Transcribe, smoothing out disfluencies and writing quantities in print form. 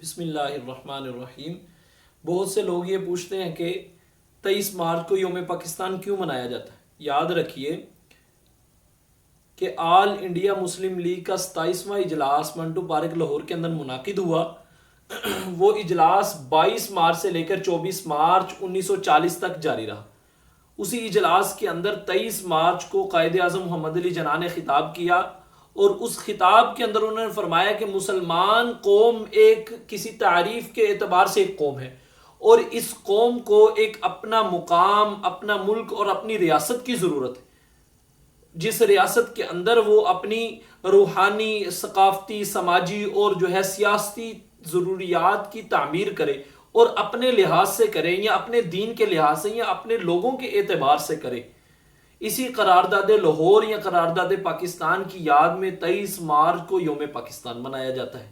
بسم اللہ الرحمن الرحیم۔ بہت سے لوگ یہ پوچھتے ہیں کہ 23 مارچ کو یوم پاکستان کیوں منایا جاتا ہے۔ یاد رکھیے کہ آل انڈیا مسلم لیگ کا 27واں اجلاس منٹو پارک لاہور کے اندر منعقد ہوا۔ وہ اجلاس 22 مارچ سے لے کر 24 مارچ 1940 تک جاری رہا۔ اسی اجلاس کے اندر 23 مارچ کو قائد اعظم محمد علی جناح نے خطاب کیا، اور اس خطاب کے اندر انہوں نے فرمایا کہ مسلمان قوم ایک کسی تعریف کے اعتبار سے ایک قوم ہے، اور اس قوم کو ایک اپنا مقام، اپنا ملک اور اپنی ریاست کی ضرورت ہے، جس ریاست کے اندر وہ اپنی روحانی، ثقافتی، سماجی اور سیاسی ضروریات کی تعمیر کرے، اور اپنے لحاظ سے کرے یا اپنے دین کے لحاظ سے یا اپنے لوگوں کے اعتبار سے کرے۔ اسی قرارداد لاہور یا قرارداد پاکستان کی یاد میں 23 مارچ کو یوم پاکستان منایا جاتا ہے۔